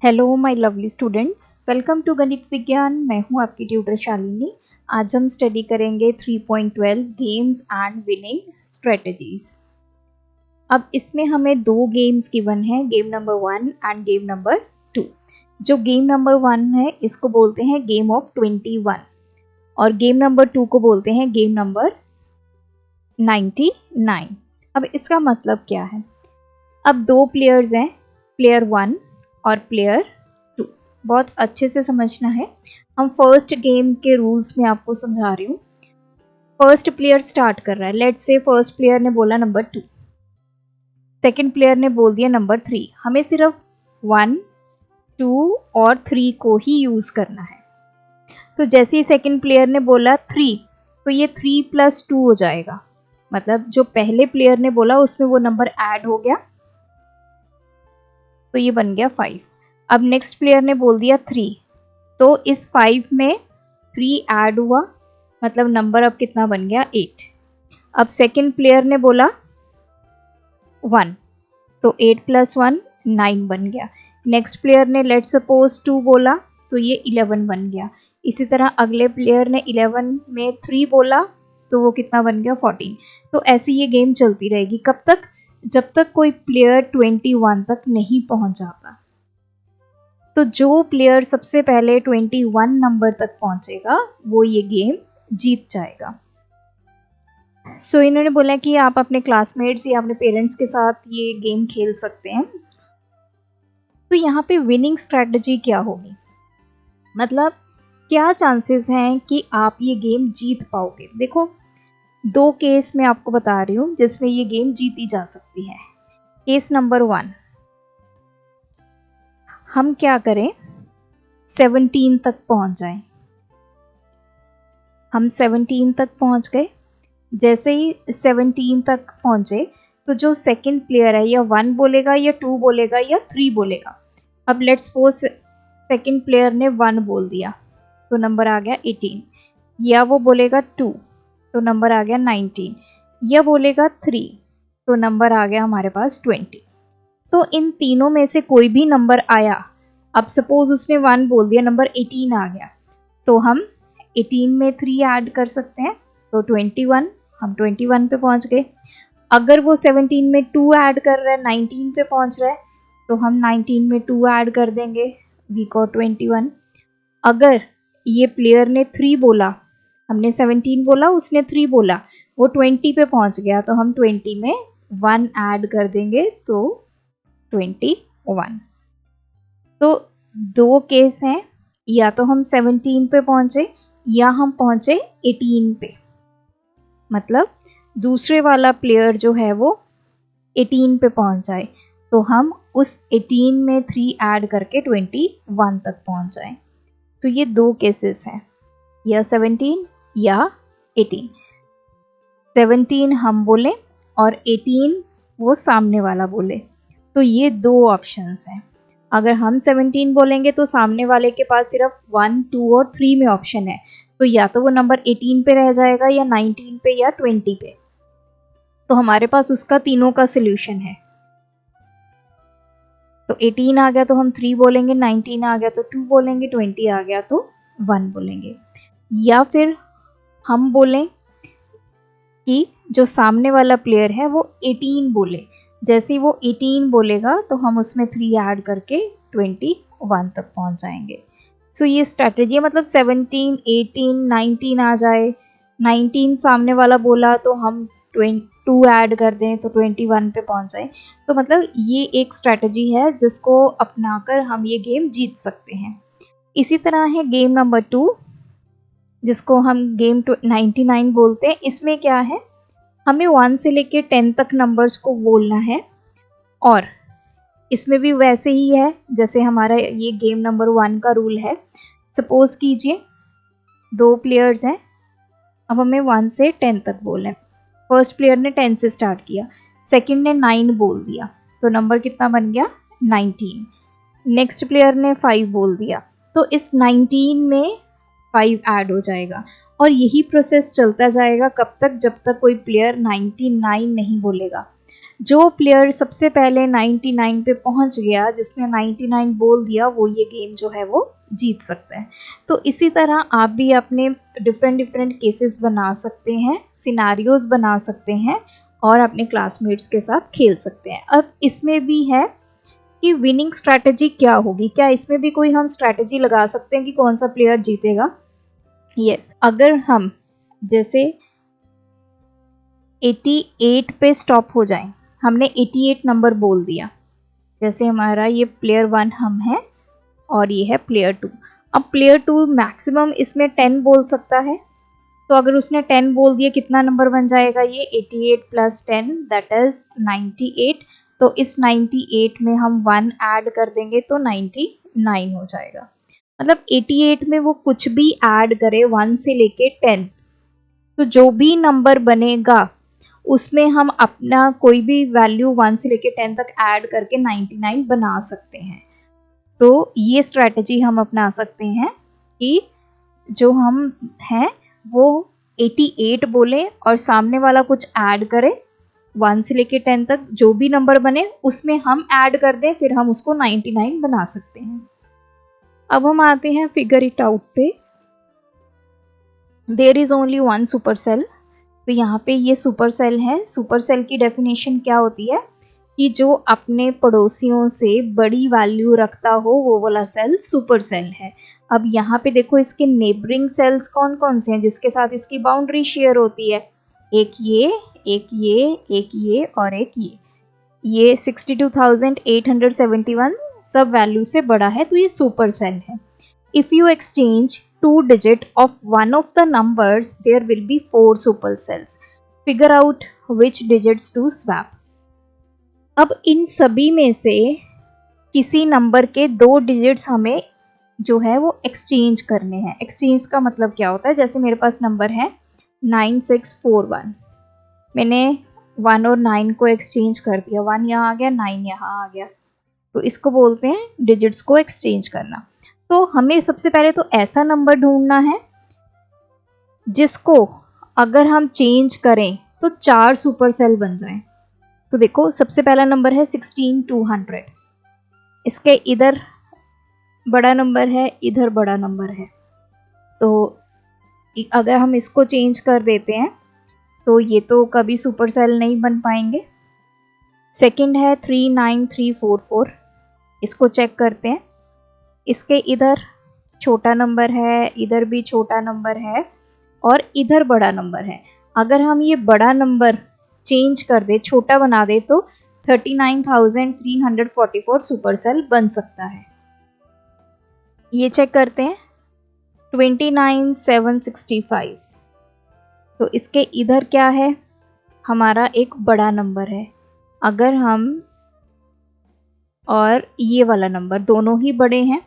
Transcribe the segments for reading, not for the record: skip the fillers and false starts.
Hello my lovely students, welcome to Ganit Vigyan. मैं हूं आपकी ट्यूटर शालिनी। आज हम स्टडी करेंगे 3.12 गेम्स एंड विनिंग स्ट्रेटजीज। अब इसमें हमें दो गेम्स गिवन है, game number 1 end game number 2। जो गेम नंबर 1 है इसको बोलते हैं गेम ऑफ 21 और गेम नंबर 2 को बोलते हैं गेम नंबर 99। अब इसका मतलब क्या है? अब दो प्लेयर्स हैं, प्लेयर 1 और प्लेयर 2। बहुत अच्छे से समझना है। हम फर्स्ट गेम के रूल्स में आपको समझा रही हूँ। फर्स्ट प्लेयर स्टार्ट कर रहा है। लेट्स से फर्स्ट प्लेयर ने बोला नंबर 2, सेकंड प्लेयर ने बोल दिया नंबर 3। हमें सिर्फ 1, 2 और 3 को ही यूज करना है। तो जैसे ही सेकंड प्लेयर ने बोला 3, तो ये 3 + 2 हो जाएगा। मतलब जो पहले प्लेयर ने बोला उसमें वो नंबर ऐड हो गया, तो ये बन गया 5। अब नेक्स्ट प्लेयर ने बोल दिया 3, तो इस 5 में 3 ऐड हुआ, मतलब नंबर अब कितना बन गया 8। अब सेकंड प्लेयर ने बोला 1, तो 8 + 1 9 बन गया। नेक्स्ट प्लेयर ने लेट सपोज 2 बोला, तो ये 11 बन गया। इसी तरह अगले प्लेयर ने 11 में 3 बोला, तो वो कितना बन गया 14। तो ऐसे ये गेम चलती रहेगी। कब तक? जब तक कोई प्लेयर 21 तक नहीं पहुंच जाता। तो जो प्लेयर सबसे पहले 21 नंबर तक पहुंचेगा वो ये गेम जीत जाएगा। सो इन्होंने बोला कि आप अपने क्लासमेट्स या अपने पेरेंट्स के साथ ये गेम खेल सकते हैं। तो यहाँ पे विनिंग स्ट्रेटजी क्या होगी, मतलब क्या चांसेस हैं कि आप ये गेम जीत पाओगे। देखो, दो केस मैं आपको बता रही हूँ जिसमें ये गेम जीती जा सकती है। केस नंबर 1, हम क्या करें, 17 तक पहुंच जाएं। हम 17 तक पहुंच गए। जैसे ही 17 तक पहुंचे, तो जो सेकंड प्लेयर है या 1 बोलेगा या 2 बोलेगा या 3 बोलेगा। अब लेट्स सपोज सेकंड प्लेयर ने 1 बोल दिया, तो नंबर आ गया 18। या वो बोलेगा 2, तो नंबर आ गया 19। या बोलेगा 3, तो नंबर आ गया हमारे पास 20। तो इन तीनों में से कोई भी नंबर आया। अब सपोज उसने 1 बोल दिया, नंबर 18 आ गया, तो हम 18 में 3 ऐड कर सकते हैं, तो 21। हम 21 पे पहुंच गए। अगर वो 17 में 2 ऐड कर रहा है, 19 पे पहुंच रहा है, तो हम 19 में 2 ऐड कर देंगे, वी गॉट 21। अगर ये प्लेयर ने 3 बोला, हमने 17 बोला, उसने 3 बोला, वो 20 पे पहुंच गया, तो हम 20 में 1 ऐड कर देंगे, तो 21। तो दो केस हैं, या तो हम 17 पे पहुंचे या हम पहुंचे 18 पे। मतलब दूसरे वाला प्लेयर जो है वो 18 पे पहुंच जाए, तो हम उस 18 में 3 ऐड करके 21 तक पहुंच जाए। तो ये दो केसेस हैं, या 17 या 18। 17 हम बोले और 18 वो सामने वाला बोले, तो ये दो ऑप्शंस हैं। अगर हम 17 बोलेंगे तो सामने वाले के पास सिर्फ 1, 2 और 3 में ऑप्शन है, तो या तो वो नंबर 18 पे रह जाएगा या 19 पे या 20 पे। तो हमारे पास उसका तीनों का सोल्यूशन है। तो 18 आ गया तो हम 3 बोलेंगे, 19 आ गया तो 2 बोलेंगे, 20 आ गया तो 1 बोलेंगे। या फिर हम बोलें कि जो सामने वाला प्लेयर है वो 18 बोले। जैसे ही वो 18 बोलेगा तो हम उसमें 3 ऐड करके 21 तक पहुंच जाएंगे। सो ये स्ट्रैटेजी है, मतलब 17, 18, 19 आ जाए, 19 सामने वाला बोला तो हम 2 ऐड कर दें तो 21 पे पहुंच जाए। तो मतलब ये एक स्ट्रैटेजी है जिसको अपनाकर हम ये गेम जीत सकते हैं। इसी तरह है गेम नंबर 2, जिसको हम गेम 99 बोलते हैं। इसमें क्या है, हमें 1 से लेके 10 तक नंबर्स को बोलना है, और इसमें भी वैसे ही है जैसे हमारा ये गेम नंबर 1 का रूल है। सपोज कीजिए दो प्लेयर्स हैं, अब हमें 1 से 10 तक बोलना है। फर्स्ट प्लेयर ने 10 से स्टार्ट किया, सेकंड ने 9 बोल दिया, तो नंबर कितना बन गया 19। नेक्स्ट प्लेयर ने 5 बोल दिया, तो इस 19 में 5 ऐड हो जाएगा, और यही प्रोसेस चलता जाएगा कब तक, जब तक कोई प्लेयर 99 नहीं बोलेगा। जो प्लेयर सबसे पहले 99 पे पहुंच गया, जिसने 99 बोल दिया, वो ये गेम जो है वो जीत सकता है। तो इसी तरह आप भी अपने डिफरेंट डिफरेंट केसेस बना सकते हैं, सिनारियोज बना सकते हैं और अपने क्लासमेट्स के साथ खेल सकते हैं। अब इसमें भी है कि विनिंग स्ट्रैटेजी क्या होगी, क्या इसमें भी कोई हम स्ट्रैटेजी लगा सकते हैं कि कौन सा प्लेयर जीतेगा? यस, अगर हम जैसे 88 पे स्टॉप हो जाएं, हमने 88 नंबर बोल दिया, जैसे हमारा ये प्लेयर 1 हम है और ये है प्लेयर 2। अब प्लेयर 2 मैक्सिमम इसमें 10 बोल सकता है, तो अगर उसने 10 बोल दिया कितना नंबर बन जाएगा ये 88 प्लस 10 दैट इज 98। तो इस 98 में हम 1 ऐड कर देंगे तो 99 हो जाएगा। मतलब 88 में वो कुछ भी ऐड करे 1 से लेके 10, तो जो भी नंबर बनेगा उसमें हम अपना कोई भी वैल्यू 1 से लेके 10 तक ऐड करके 99 बना सकते हैं। तो ये स्ट्रैटेजी हम अपना सकते हैं कि जो हम हैं वो 88 बोले और सामने वाला कुछ ऐड करे 1 से लेके 10 तक, जो भी नंबर बने उसमें हम ऐड कर दें, फिर हम उसको 99 बना सकते हैं। अब हम आते हैं फिगर इट आउट पे। There is only one super cell. तो यहाँ पे ये सुपर सेल है। सुपर सेल की डेफिनेशन क्या होती है कि जो अपने पड़ोसियों से बड़ी वैल्यू रखता हो वो वाला सेल सुपर सेल है। अब यहाँ पे देखो इसके नेबरिंग सेल्स कौन कौन से हैं जिसके साथ इसकी बाउंड्री शेयर होती है, एक ये, एक ये, एक ये और एक ये 62,871 सब वैल्यू से बड़ा है, तो ये सुपर सेल है। If you exchange 2 digit of one of the numbers, there will be 4 super cells. Figure out which digits to swap. अब इन सभी में से किसी नंबर के 2 डिजिट्स हमें जो है वो एक्सचेंज करने हैं। एक्सचेंज का मतलब क्या होता है, जैसे मेरे पास नंबर है 9641, मैंने 1 और 9 को एक्सचेंज कर दिया, 1 यहाँ आ गया, 9 यहाँ आ गया, तो इसको बोलते हैं डिजिट्स को एक्सचेंज करना। तो हमें सबसे पहले तो ऐसा नंबर ढूंढना है जिसको अगर हम चेंज करें तो 4 सुपर सेल बन जाएं। तो देखो सबसे पहला नंबर है 16200, इसके इधर बड़ा नंबर है, इधर बड़ा नंबर है, तो अगर हम इसको चेंज कर देते हैं तो ये तो कभी सुपर सेल नहीं बन पाएंगे। सेकंड है 39344, इसको चेक करते हैं। इसके इधर छोटा नंबर है, इधर भी छोटा नंबर है और इधर बड़ा नंबर है। अगर हम ये बड़ा नंबर चेंज कर दे, छोटा बना दे, तो 39,344 सुपर सेल बन सकता है। ये चेक करते हैं 29,765, तो इसके इधर क्या है, हमारा एक बड़ा नंबर है। अगर हम और ये वाला नंबर दोनों ही बड़े हैं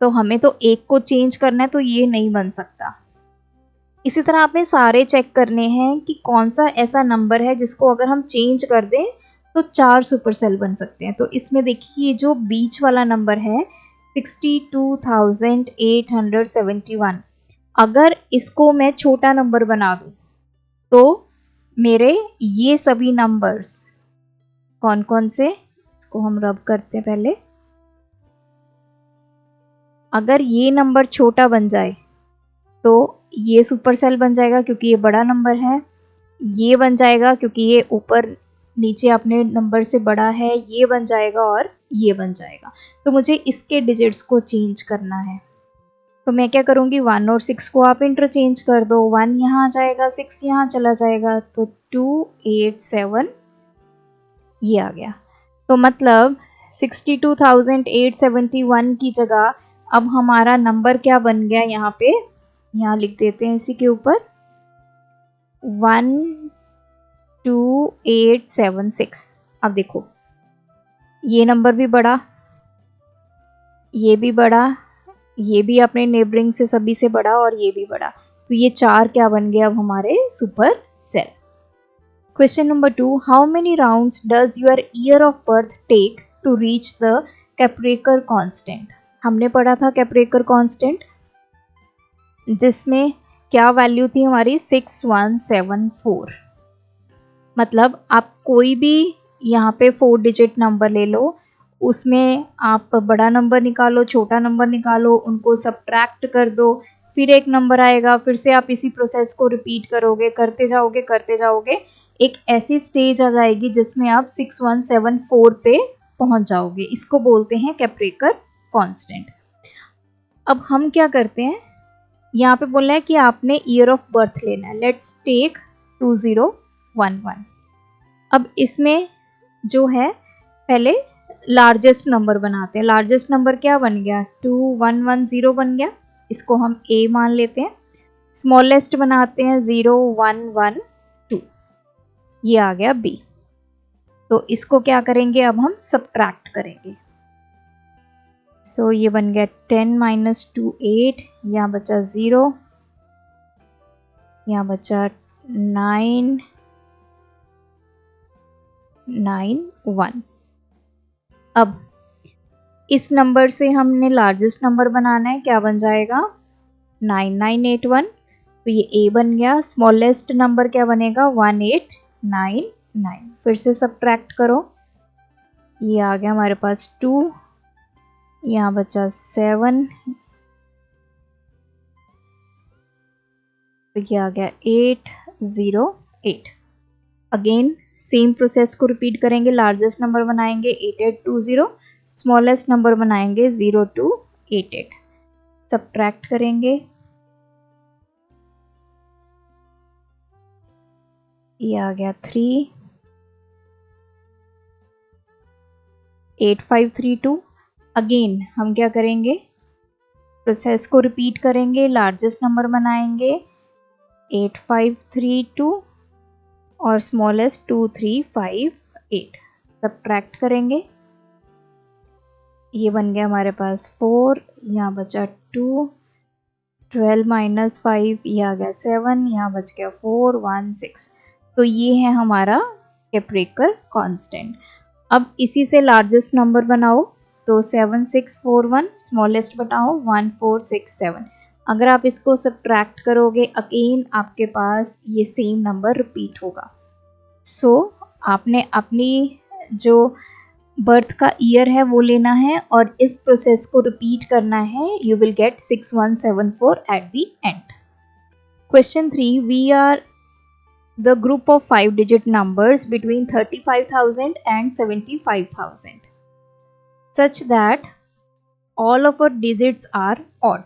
तो हमें तो एक को चेंज करना है, तो ये नहीं बन सकता। इसी तरह आपने सारे चेक करने हैं कि कौन सा ऐसा नंबर है जिसको अगर हम चेंज कर दें तो 4 सुपर सेल बन सकते हैं। तो इसमें देखिए ये जो बीच वाला नंबर है 62,871, अगर इसको मैं छोटा नंबर बना दूं तो मेरे ये सभी नंबर्स कौन कौन से, इसको हम रब करते हैं पहले। अगर ये नंबर छोटा बन जाए तो ये सुपर सेल बन जाएगा क्योंकि ये बड़ा नंबर है, ये बन जाएगा क्योंकि ये ऊपर नीचे अपने नंबर से बड़ा है, ये बन जाएगा और ये बन जाएगा। तो मुझे इसके डिजिट्स को चेंज करना है, तो मैं क्या करूँगी, 1 और 6 को आप इंटरचेंज कर दो, 1 यहाँ आ जाएगा, 6 यहाँ चला जाएगा, तो 287 ये आ गया। तो मतलब 62,871 की जगह अब हमारा नंबर क्या बन गया, यहाँ पे यहाँ लिख देते हैं इसी के ऊपर 12876। अब देखो ये नंबर भी बड़ा, ये भी बड़ा, ये भी अपने नेबरिंग से सभी से बड़ा और ये भी बड़ा, तो ये 4 क्या बन गए अब हमारे super cell. Question number 2, how many rounds does your year of birth take to reach the Kaprekar constant. हमने पढ़ा था कैप्रेकर कांस्टेंट जिसमें क्या वैल्यू थी हमारी 6174। मतलब आप कोई भी यहाँ पे 4 डिजिट नंबर ले लो, उसमें आप बड़ा नंबर निकालो, छोटा नंबर निकालो, उनको सब्ट्रैक्ट कर दो, फिर एक नंबर आएगा, फिर से आप इसी प्रोसेस को रिपीट करोगे, करते जाओगे, एक ऐसी स्टेज आ जाएगी जिसमें आप 6174 पे पहुंच जाओगे। इसको बोलते हैं केप्रेकर कांस्टेंट। अब हम क्या करते हैं, यहाँ पे बोला है कि आपने ईयर ऑफ बर्थ लेना है। Let's take 2011। अब इसमें जो है पहले लार्जेस्ट नंबर बनाते हैं। लार्जेस्ट नंबर क्या बन गया, 2110 बन गया, इसको हम A मान लेते हैं। स्मॉलेस्ट बनाते हैं 0112, ये आ गया B। तो इसको क्या करेंगे, अब हम सब्ट्रैक्ट करेंगे। सो ये बन गया 10 - 2 8, यहाँ बचा 0, यहाँ बचा 9 9 1। अब इस नंबर से हमने लार्जेस्ट नंबर बनाना है, क्या बन जाएगा 9981, तो ये A बन गया। स्मॉलेस्ट नंबर क्या बनेगा 1899, फिर से सब्ट्रैक्ट करो, ये आ गया हमारे पास 2, यहाँ बचा 7, तो ये आ गया 808। अगेन सेम प्रोसेस को रिपीट करेंगे, लार्जेस्ट नंबर बनाएंगे 8820, स्मॉलेस्ट नंबर बनाएंगे 0288, सब्ट्रैक्ट करेंगे, ये आ गया 3, 8532। अगेन हम क्या करेंगे, प्रोसेस को रिपीट करेंगे, लार्जेस्ट नंबर बनाएंगे 8532 और स्मॉलेस्ट 2358, सब्ट्रैक्ट करेंगे, ये बन गया हमारे पास 4, यहाँ बचा 2, 12 - 5, ये आ गया 7, यहाँ बच गया 4, 1 6। तो ये है हमारा केप्रेकर कांस्टेंट। अब इसी से लार्जेस्ट नंबर बनाओ, तो 7641, स्मॉलेस्ट बनाओ 1467। अगर आप इसको सब्ट्रैक्ट करोगे अगेन आपके पास ये सेम नंबर रिपीट होगा। सो आपने अपनी जो बर्थ का ईयर है वो लेना है और इस प्रोसेस को रिपीट करना है। You will get 6174 at the end. Question 3, we are the group of 5 digit numbers between 35,000 and 75,000 such that all of our digits are odd।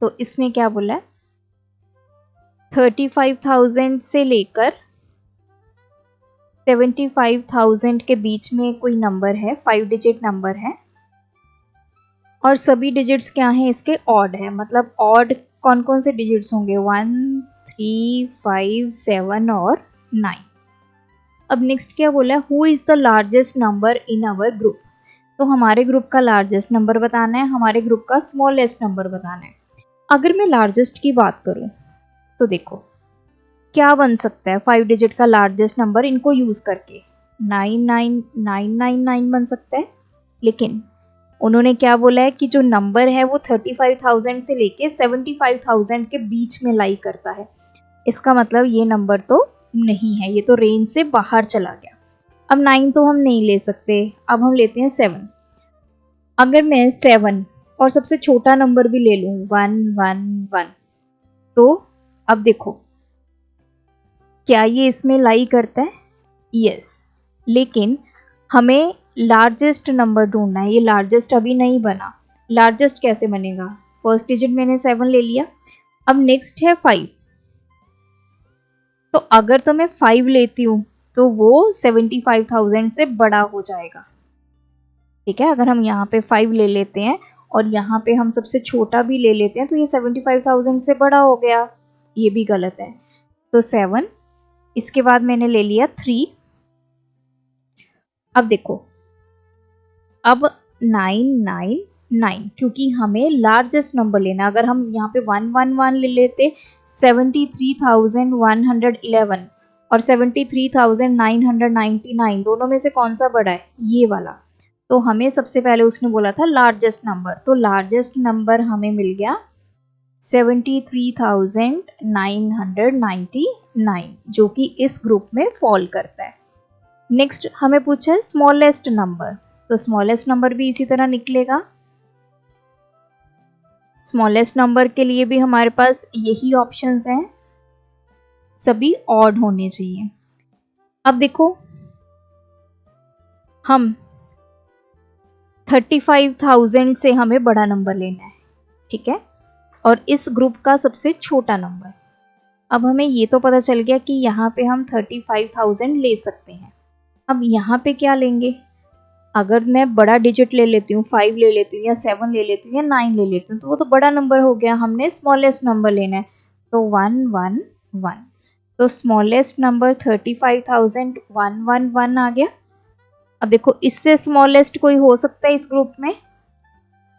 तो इसने क्या बोला है, 35,000 से लेकर 75,000 के बीच में कोई नंबर है, 5 डिजिट नंबर है और सभी डिजिट्स क्या हैं इसके, ऑड है। मतलब ऑड कौन कौन से डिजिट्स होंगे, 1 3 5 7 और 9। अब नेक्स्ट क्या बोला है, who is the largest number in our group. तो हमारे ग्रुप का लार्जेस्ट नंबर बताना है, हमारे ग्रुप का स्मॉलेस्ट नंबर बताना है। अगर मैं लार्जेस्ट की बात करूं तो देखो क्या बन सकता है 5 डिजिट का लार्जेस्ट नंबर, इनको यूज़ करके 99999 बन सकता है। लेकिन उन्होंने क्या बोला है कि जो नंबर है वो 35,000 से लेके 75,000 के बीच में लाई करता है। इसका मतलब ये नंबर तो नहीं है, ये तो रेंज से बाहर चला गया। अब 9 तो हम नहीं ले सकते, अब हम लेते हैं 7। अगर मैं 7 और सबसे छोटा नंबर भी ले लूँ 111, तो अब देखो क्या ये इसमें लाई करता है, यस। लेकिन हमें लार्जेस्ट नंबर ढूंढना है, ये लार्जेस्ट अभी नहीं बना। लार्जेस्ट कैसे बनेगा, फर्स्ट डिजिट मैंने 7 ले लिया, अब नेक्स्ट है 5। तो अगर तो मैं 5 लेती हूँ तो वो 75,000 से बड़ा हो जाएगा, ठीक है। अगर हम यहाँ पे 5 ले लेते हैं और यहाँ पे हम सबसे छोटा भी ले लेते हैं तो ये 75,000 से बड़ा हो गया, ये भी गलत है। तो 7, इसके बाद मैंने ले लिया 3। अब देखो, अब 999, क्योंकि हमें लार्जेस्ट नंबर लेना। अगर हम यहाँ पे 111 ले लेते, 73,111 और 73,999, दोनों में से कौन सा बड़ा है, ये वाला। तो हमें सबसे पहले उसने बोला था लार्जेस्ट नंबर, तो लार्जेस्ट नंबर हमें मिल गया 73,999 जो कि इस ग्रुप में फॉल करता है। नेक्स्ट हमें पूछा है स्मॉलेस्ट नंबर, तो स्मॉलेस्ट नंबर भी इसी तरह निकलेगा। स्मॉलेस्ट नंबर के लिए भी हमारे पास यही ऑप्शंस हैं, सभी ऑड होने चाहिए। अब देखो हम 35,000 से हमें बड़ा नंबर लेना है, ठीक है, और इस ग्रुप का सबसे छोटा नंबर। अब हमें ये तो पता चल गया कि यहाँ पे हम 35,000 ले सकते हैं। अब यहाँ पे क्या लेंगे, अगर मैं बड़ा डिजिट ले लेती हूँ, 5 ले लेती हूँ या 7 ले लेती हूँ या 9 ले लेती हूँ, तो वो तो बड़ा नंबर हो गया, हमने स्मॉलेस्ट नंबर लेना है, तो 111। तो स्मॉलेस्ट नंबर 35,111 आ गया। अब देखो इससे स्मॉलेस्ट कोई हो सकता है इस ग्रुप में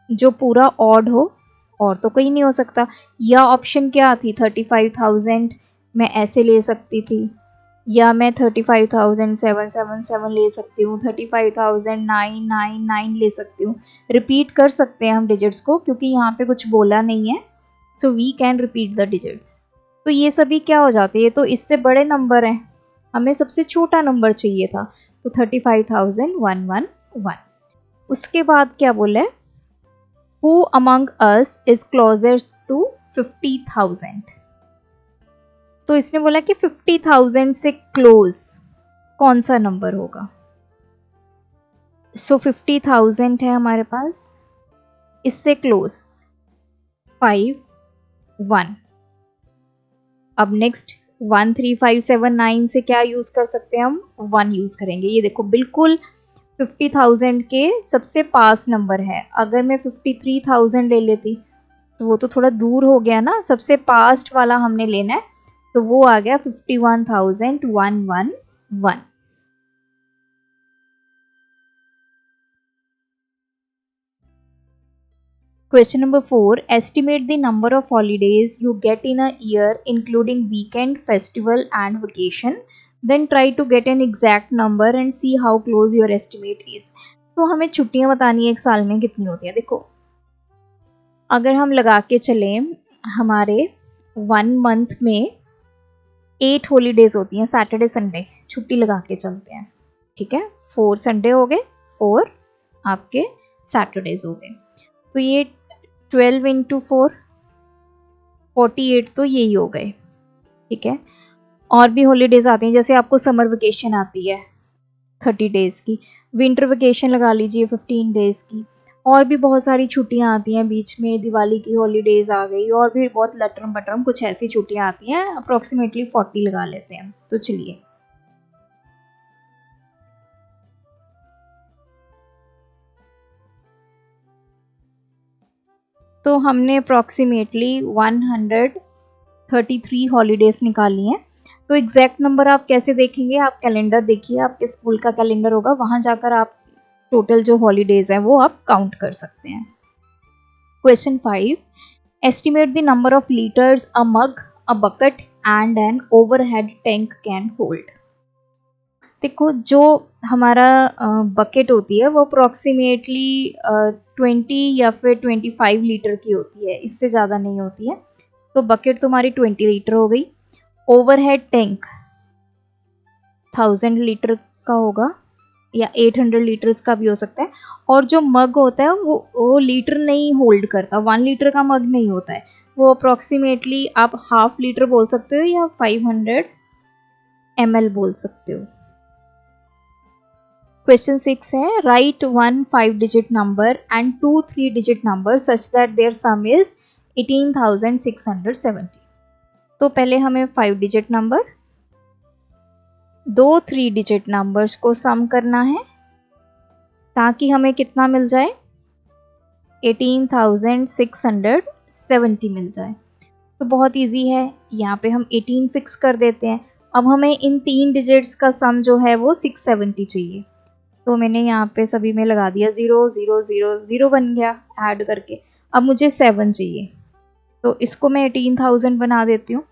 जो पूरा ऑड हो, और तो कोई नहीं हो सकता। या ऑप्शन क्या थी, 35,000 मैं ऐसे ले सकती थी, या मैं 35,777 ले सकती हूँ, 35,999 ले सकती हूँ। रिपीट कर सकते हैं हम डिजिट्स को, क्योंकि यहाँ पे कुछ बोला नहीं है, so we can repeat the digits. तो ये सभी क्या हो जाते हैं, तो इससे बड़े नंबर हैं, हमें सबसे छोटा नंबर चाहिए था, तो 35,111। उसके बाद क्या बोला है, Who among us is closer to 50,000? तो इसने बोला कि 50,000 से क्लोज कौन सा नंबर होगा। सो 50,000 है हमारे पास, इससे क्लोज 5 1। अब नेक्स्ट 13579 से क्या यूज कर सकते हैं हम, 1 यूज करेंगे। ये देखो बिल्कुल 50,000 के सबसे पास नंबर है। अगर मैं 53,000 ले लेती तो वो तो थोड़ा दूर हो गया ना, सबसे पास्ट वाला हमने लेना है, तो वो आ गया 51,111। Question number 4. Estimate the number of holidays you get in a year including weekend, festival and vacation. Then try to get an exact number and see how close your estimate is. तो हमें छुट्टियां बतानी है एक साल में कितनी होती है। देखो अगर हम लगा के चलें, हमारे 1 मंथ में 8 हॉलीडेज होती हैं, सैटरडे संडे छुट्टी लगा के चलते हैं, ठीक है। 4 संडे हो गए, 4 आपके सैटरडेज हो गए, तो ये 12 इंटू 4 48 तो यही हो गए, ठीक है। और भी हॉलीडेज आती हैं, जैसे आपको समर वेकेशन आती है 30 डेज़ की, विंटर वेकेशन लगा लीजिए 15 डेज़ की, और भी बहुत सारी छुट्टियां आती हैं बीच में, दिवाली की हॉलीडेज़ आ गई, और भी बहुत लटरम पटरम कुछ ऐसी छुट्टियां आती हैं, अप्रॉक्सीमेटली 40 लगा लेते हैं। तो चलिए तो हमने अप्रॉक्सीमेटली 133 हॉलीडेज़ निकाली हैं। तो एग्जैक्ट नंबर आप कैसे देखेंगे, आप कैलेंडर देखिए, आपके स्कूल का कैलेंडर होगा, वहाँ जाकर आप टोटल जो हॉलीडेज़ हैं वो आप काउंट कर सकते हैं। Question 5. Estimate the number of litres a mug, a bucket and an overhead tank can hold. देखो जो हमारा बकेट होती है वो अप्रॉक्सीमेटली 20 या फिर 25 लीटर की होती है, इससे ज़्यादा नहीं होती है। तो बकेट तुम्हारी 20 लीटर हो गई। ओवरहेड टैंक 1000 लीटर का होगा या 800 लीटर्स का भी हो सकता है। और जो मग होता है वो लीटर नहीं होल्ड करता, 1 लीटर का मग नहीं होता है, वो अप्रॉक्सीमेटली आप हाफ लीटर बोल सकते हो या 500 ml बोल सकते हो। क्वेश्चन 6 है, right 1 5 digit number and 2 3 digit number such that their sum is 18,670। तो पहले हमें 5 डिजिट नंबर, 2 3 डिजिट नंबर्स को सम करना है ताकि हमें कितना मिल जाए, 18,670 मिल जाए। तो बहुत इजी है, यहाँ पे हम 18 फिक्स कर देते हैं। अब हमें इन 3 डिजिट्स का सम जो है वो 670 चाहिए, तो मैंने यहाँ पे सभी में लगा दिया 0 0 0 0 बन गया ऐड करके। अब मुझे 7 चाहिए, तो इसको मैं 18,000 बना देती हूँ।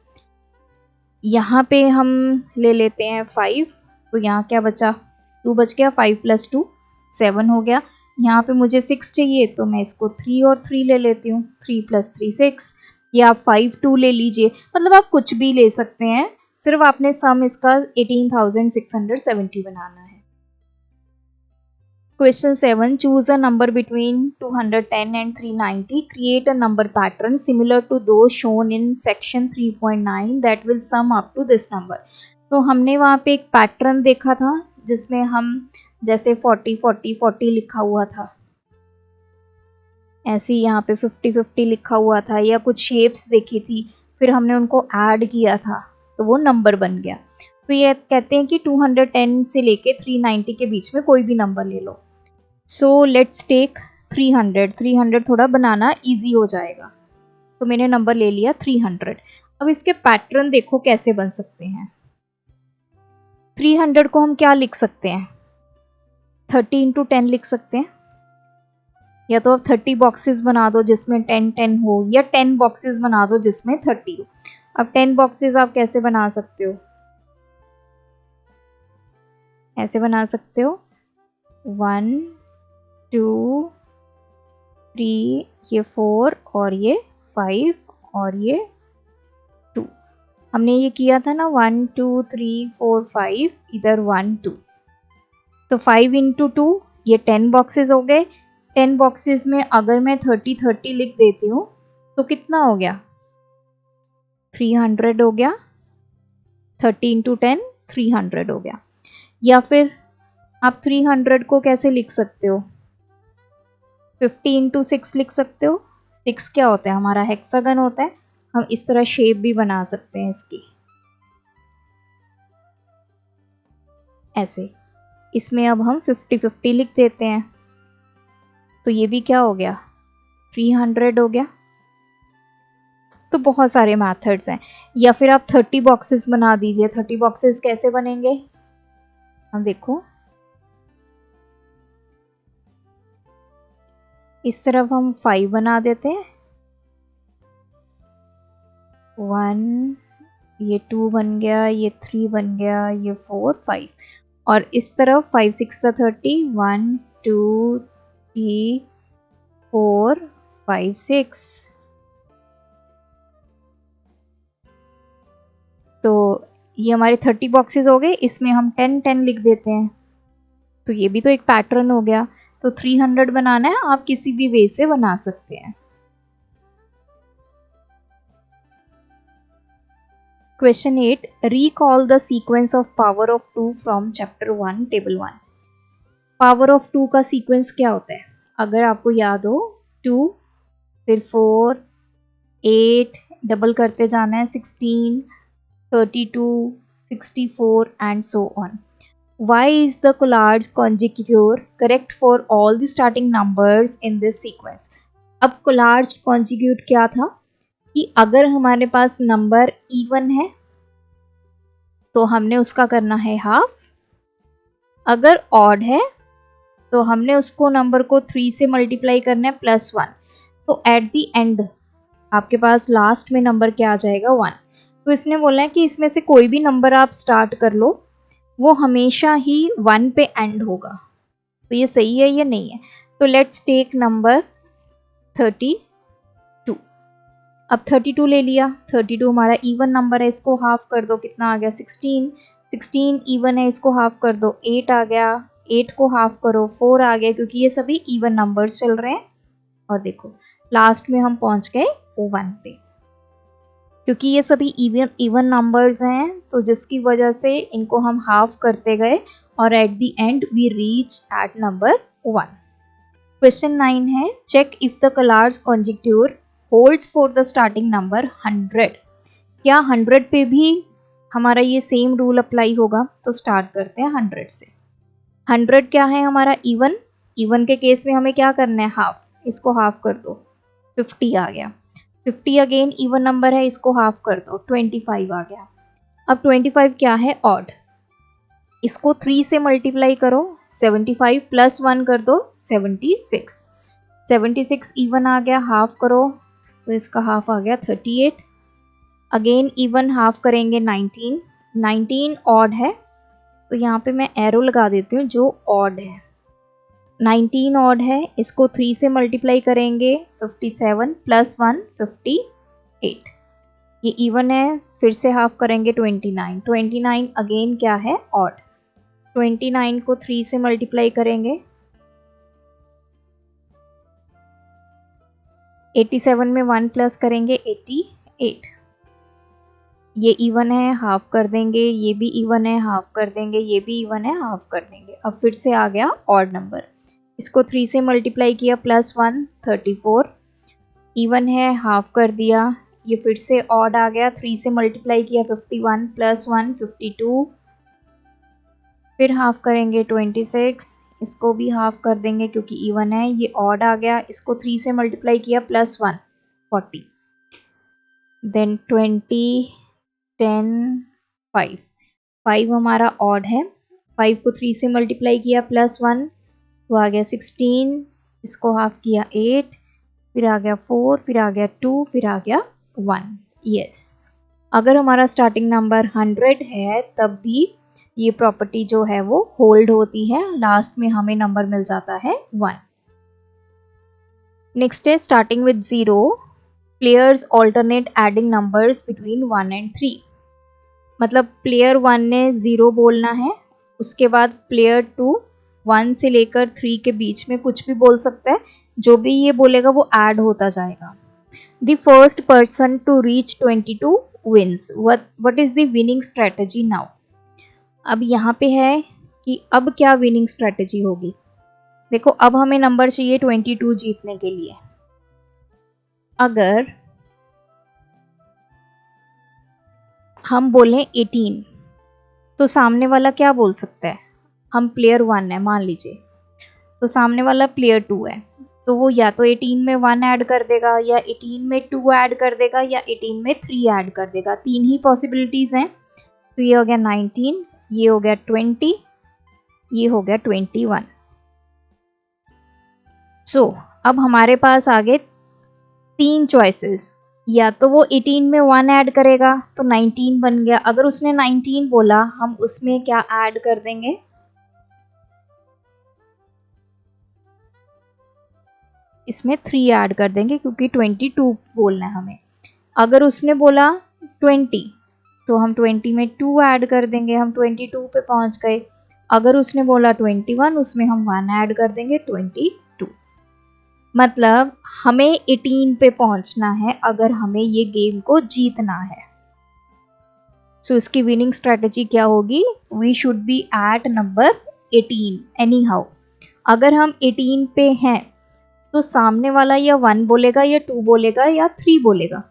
यहाँ पे हम ले लेते हैं 5, तो यहाँ क्या बचा, 2 बच गया, 5 + 2 7 हो गया। यहाँ पे मुझे 6 चाहिए, तो मैं इसको 3 और 3 ले लेती हूँ, 3 + 3 6। या आप 5 2 ले लीजिए, मतलब आप कुछ भी ले सकते हैं, सिर्फ आपने सम इसका 18,670 बनाना है। Question 7. Choose a number between 210 and 390. Create a number pattern similar to those shown in section 3.9 that will sum up to this number. तो हमने वहाँ पे एक पैटर्न देखा था जिसमें हम जैसे 40 40 40 लिखा हुआ था, ऐसे ही यहाँ पे 50 50 लिखा हुआ था, या कुछ शेप्स देखी थी, फिर हमने उनको ऐड किया था तो वो नंबर बन गया। तो ये कहते हैं कि 210 से लेके 390 के बीच में कोई भी नंबर ले लो। सो लेट्स टेक 300 थोड़ा बनाना इजी हो जाएगा, तो मैंने नंबर ले लिया 300। अब इसके पैटर्न देखो कैसे बन सकते हैं। 300 को हम क्या लिख सकते हैं, 30 × 10 लिख सकते हैं, या तो आप 30 बॉक्सेस बना दो जिसमें 10 10 हो, या 10 बॉक्सेस बना दो जिसमें 30 हो। अब 10 बॉक्सेस आप कैसे बना सकते हो, ऐसे बना सकते हो 1 2 3, ये 4 और ये 5 और ये 2। हमने ये किया था ना 1 2 3 4 5, इधर 1 2, तो 5 × 2 ये 10 बॉक्सेस हो गए। 10 बॉक्सेस में अगर मैं 30 30 लिख देती हूँ तो कितना हो गया, 300 हो गया। 30 × 10 300 हो गया। या फिर आप 300 को कैसे लिख सकते हो, 50 × 6 लिख सकते हो। 6 क्या होता है, हमारा हेक्सागन होता है। हम इस तरह शेप भी बना सकते हैं इसकी, ऐसे। इसमें अब हम 50 50 लिख देते हैं, तो ये भी क्या हो गया, 300 हो गया। तो बहुत सारे मेथड्स हैं। या फिर आप 30 बॉक्सेस बना दीजिए। 30 बॉक्सेस कैसे बनेंगे, हम देखो, इस तरफ हम 5 बना देते हैं, 1, ये 2 बन गया, ये 3 बन गया, ये 4 5, और इस तरफ 5 6 30, 1 2 3 4 5 6। तो ये हमारे 30 बॉक्सेस हो गए। इसमें हम 10 10 लिख देते हैं, तो ये भी तो एक पैटर्न हो गया। तो 300 बनाना है, आप किसी भी वे से बना सकते हैं। Question 8. Recall the sequence of power of 2 from chapter 1 table 1. Power of 2 का सीक्वेंस क्या होता है, अगर आपको याद हो, 2 फिर 4 8, डबल करते जाना है, 16 32 64 and so on. Why is the Collard's conjecture correct for all the starting numbers in this sequence? अब Collard's conjugate क्या था कि अगर हमारे पास नंबर इवन है तो हमने उसका करना है हाफ, अगर ऑड है तो हमने उसको नंबर को 3 से मल्टीप्लाई करना है +1। तो एट द एंड आपके पास लास्ट में नंबर क्या आ जाएगा, 1। तो इसने बोला है कि इसमें से कोई भी नंबर आप स्टार्ट कर लो, वो हमेशा ही 1 पे एंड होगा। तो ये सही है या नहीं है। तो लेट्स टेक नंबर 32। अब 32 ले लिया, 32 हमारा इवन नंबर है, इसको हाफ कर दो, कितना आ गया, 16। 16 इवन है, इसको हाफ कर दो, 8 आ गया। 8 को हाफ करो, 4 आ गया, क्योंकि ये सभी इवन नंबर्स चल रहे हैं। और देखो लास्ट में हम पहुंच गए 1 पे, क्योंकि ये सभी इवन नंबर्स हैं, तो जिसकी वजह से इनको हम हाफ करते गए और at the end we reach at number 1। Question 9 है, check if the Collard's conjecture holds for the starting number 100। क्या 100 पे भी हमारा ये सेम रूल अप्लाई होगा। तो स्टार्ट करते हैं 100 से। 100 क्या है हमारा, इवन। इवन के केस में हमें क्या करना है, हाफ, इसको हाफ कर दो, 50 आ गया। 50 अगेन इवन नंबर है, इसको हाफ कर दो, 25 आ गया। अब 25 क्या है, ऑड, इसको 3 से मल्टीप्लाई करो, 75 + 1 कर दो, 76। 76 इवन आ गया, हाफ करो, तो इसका हाफ आ गया 38। अगेन इवन हाफ करेंगे 19। 19 ऑड है, तो यहाँ पे मैं एरो लगा देती हूँ जो ऑड है। 19 ऑड है, इसको 3 से मल्टीप्लाई करेंगे, 57 + 1 58। 8। ये इवन है, फिर से हाफ करेंगे 29। 29 अगेन क्या है, ऑड। 29 को 3 से मल्टीप्लाई करेंगे, 87 में 1 प्लस करेंगे 88। ये इवन है, हाफ कर देंगे, ये भी इवन है, हाफ कर देंगे, ये भी इवन है, हाफ कर देंगे। अब फिर से आ गया ऑड नंबर, इसको 3 से मल्टीप्लाई किया, +1 34। इवन है, हाफ कर दिया, ये फिर से ऑड आ गया, 3 से मल्टीप्लाई किया 51 +1 52। फिर हाफ करेंगे 26, इसको भी हाफ कर देंगे क्योंकि इवन है, ये ऑड आ गया, इसको 3 से मल्टीप्लाई किया +1 40। देन 20 10 5। 5 हमारा ऑड है, 5 को 3 से मल्टीप्लाई किया +1 तो आ गया 16, इसको हाफ किया 8, फिर आ गया 4, फिर आ गया 2, फिर आ गया 1। यस, अगर हमारा स्टार्टिंग नंबर 100 है तब भी ये प्रॉपर्टी जो है वो होल्ड होती है, लास्ट में हमें नंबर मिल जाता है 1। नेक्स्ट है starting with 0, players alternate adding numbers between 1 and 3। मतलब प्लेयर 1 ने 0 बोलना है, उसके बाद प्लेयर 2 1 से लेकर 3 के बीच में कुछ भी बोल सकता है, जो भी ये बोलेगा वो ऐड होता जाएगा। The first person to reach 22 wins. What is the winning strategy now. अब यहाँ पे है कि अब क्या विनिंग स्ट्रेटजी होगी। देखो, अब हमें नंबर चाहिए 22 जीतने के लिए। अगर हम बोलें 18 तो सामने वाला क्या बोल सकता है। हम प्लेयर 1 है मान लीजिए, तो सामने वाला प्लेयर 2 है, तो वो या तो 18 में 1 ऐड कर देगा, या 18 में 2 ऐड कर देगा, या 18 में 3 ऐड कर देगा। 3 ही पॉसिबिलिटीज़ हैं। तो ये हो गया 19, ये हो गया 20, ये हो गया 21। सो अब हमारे पास आ गए 3 चॉइसेस। या तो वो 18 में 1 ऐड करेगा तो 19 बन गया। अगर उसने 19 बोला, हम उसमें क्या ऐड कर देंगे, इसमें 3 ऐड कर देंगे क्योंकि 22 बोलना है हमें। अगर उसने बोला 20 तो हम 20 में 2 ऐड कर देंगे, हम 22 पे पहुंच गए। अगर उसने बोला 21, उसमें हम 1 ऐड कर देंगे, 22। मतलब हमें 18 पे पहुंचना है अगर हमें ये गेम को जीतना है। सो इसकी विनिंग स्ट्रेटजी क्या होगी, we should be at number 18 anyhow. अगर हम 18 पे हैं तो सामने वाला या 1 बोलेगा, या 2 बोलेगा, या 3 बोलेगा।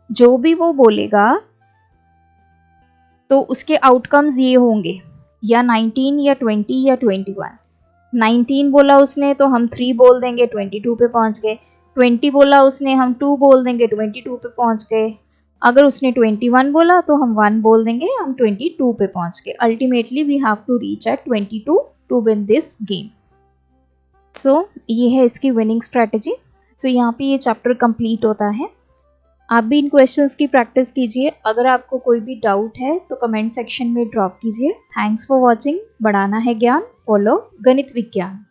जो भी वो बोलेगा तो उसके आउटकम्स ये होंगे, या 19 या 20 या 21। 19 बोला उसने तो हम 3 बोल देंगे, 22 पे पहुंच गए। 20 बोला उसने, हम 2 बोल देंगे, 22 पे पहुंच गए। अगर उसने 21 बोला तो हम 1 बोल देंगे, हम 22 पे पहुंच गए। Ultimately we have to reach at 22 to win this game. So ये है इसकी विनिंग स्ट्रैटेजी। सो यहाँ पे ये चैप्टर कंप्लीट होता है। आप भी इन क्वेश्चंस की प्रैक्टिस कीजिए। अगर आपको कोई भी डाउट है तो कमेंट सेक्शन में ड्रॉप कीजिए। Thanks for watching. बढ़ाना है ज्ञान, फॉलो गणित विज्ञान।